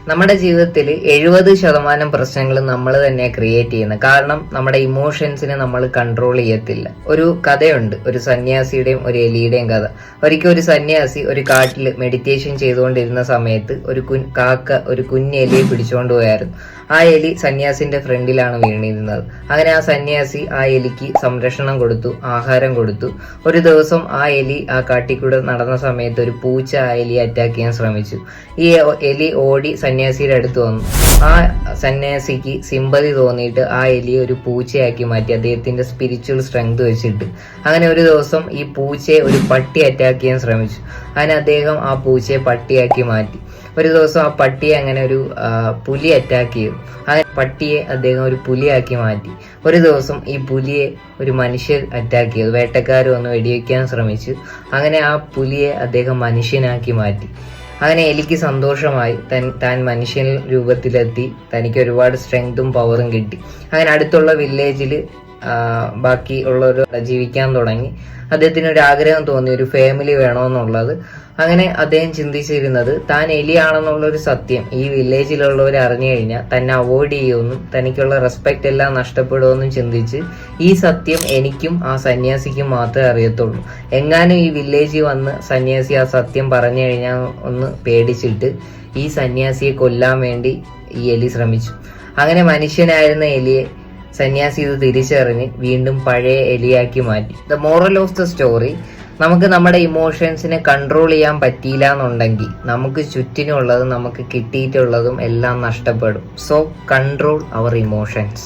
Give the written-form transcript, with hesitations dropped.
നമ്മുടെ ജീവിതത്തിൽ 70% പ്രശ്നങ്ങൾ നമ്മൾ തന്നെ ക്രിയേറ്റ് ചെയ്യുന്നത്. കാരണം നമ്മുടെ ഇമോഷൻസിനെ നമ്മൾ കൺട്രോൾ ചെയ്യത്തില്ല. ഒരു കഥയുണ്ട്, ഒരു സന്യാസിയുടെയും ഒരു എലിയുടെയും കഥ. ഒരിക്കൽ ഒരു സന്യാസി ഒരു കാട്ടിൽ മെഡിറ്റേഷൻ ചെയ്തുകൊണ്ടിരുന്ന സമയത്ത് ഒരു കാക്ക ഒരു കുഞ്ഞ് എലിയെ പിടിച്ചുകൊണ്ട് പോയായിരുന്നു. ആ എലി സന്യാസിന്റെ ഫ്രണ്ടിലാണ് വീണിരുന്നത്. അങ്ങനെ ആ സന്യാസി ആ എലിക്ക് സംരക്ഷണം കൊടുത്തു, ആഹാരം കൊടുത്തു. ഒരു ദിവസം ആ എലി ആ കാട്ടിക്കൂടെ നടന്ന സമയത്ത് ഒരു പൂച്ച ആ എലിയെ അറ്റാക്ക് ചെയ്യാൻ ശ്രമിച്ചു. ഈ എലി ഓടി സന്യാസിയുടെ അടുത്ത് വന്നു. ആ സന്യാസിക്ക് സിമ്പതി തോന്നിയിട്ട് ആ എലിയെ ഒരു പൂച്ചയാക്കി മാറ്റി, അദ്ദേഹത്തിന്റെ സ്പിരിച്വൽ സ്ട്രെങ്ത് വെച്ചിട്ട്. അങ്ങനെ ഒരു ദിവസം ഈ പൂച്ചയെ ഒരു പട്ടി അറ്റാക്ക് ചെയ്യാൻ ശ്രമിച്ചു. അങ്ങനെ അദ്ദേഹം ആ പൂച്ചയെ പട്ടിയാക്കി മാറ്റി. ഒരു ദിവസം ആ പട്ടിയെ അങ്ങനെ ഒരു പുലി അറ്റാക്ക് ചെയ്തു. അങ്ങനെ പട്ടിയെ അദ്ദേഹം ഒരു പുലിയാക്കി മാറ്റി. ഒരു ദിവസം ഈ പുലിയെ ഒരു മനുഷ്യൻ അറ്റാക്ക് ചെയ്തു. വേട്ടക്കാർ വന്ന് വെടിവെക്കാൻ ശ്രമിച്ചു. അങ്ങനെ ആ പുലിയെ അദ്ദേഹം മനുഷ്യനാക്കി മാറ്റി. അങ്ങനെ എലിക്ക് സന്തോഷമായി, താൻ മനുഷ്യൻ രൂപത്തിലെത്തി, തനിക്ക് ഒരുപാട് സ്ട്രെങ്തും പവറും കിട്ടി. അങ്ങനെ അടുത്തുള്ള വില്ലേജിൽ ബാക്കി ഉള്ളവർ ജീവിക്കാൻ തുടങ്ങി. അദ്ദേഹത്തിന് ഒരു ആഗ്രഹം തോന്നി, ഒരു ഫാമിലി വേണമെന്നുള്ളത്. അങ്ങനെ അദ്ദേഹം ചിന്തിച്ചിരുന്നത്, താൻ എലിയാണെന്നുള്ള ഒരു സത്യം ഈ വില്ലേജിലുള്ളവർ അറിഞ്ഞു കഴിഞ്ഞാൽ തന്നെ അവോയ്ഡ് ചെയ്യുമെന്നും തനിക്കുള്ള റെസ്പെക്റ്റ് എല്ലാം നഷ്ടപ്പെടുമെന്നും ചിന്തിച്ച്, ഈ സത്യം എനിക്കും ആ സന്യാസിക്കും മാത്രമേ അറിയത്തുള്ളൂ. എങ്ങാനും ഈ വില്ലേജിൽ വന്ന് സന്യാസി ആ സത്യം പറഞ്ഞു കഴിഞ്ഞാൽ ഒന്ന് പേടിച്ചിട്ട് ഈ സന്യാസിയെ കൊല്ലാൻ വേണ്ടി ഈ എലി ശ്രമിച്ചു. അങ്ങനെ മനുഷ്യനായിരുന്ന എലിയെ സന്യാസി ഇത് തിരിച്ചറിഞ്ഞ് വീണ്ടും പഴയ എലിയാക്കി മാറ്റി. The moral of the story, നമുക്ക് നമ്മുടെ ഇമോഷൻസിനെ കൺട്രോൾ ചെയ്യാൻ പറ്റിയില്ല എന്നുണ്ടെങ്കിൽ നമുക്ക് ചുറ്റിനുള്ളതും നമുക്ക് കിട്ടിയിട്ടുള്ളതും എല്ലാം നഷ്ടപ്പെടും. So control our emotions.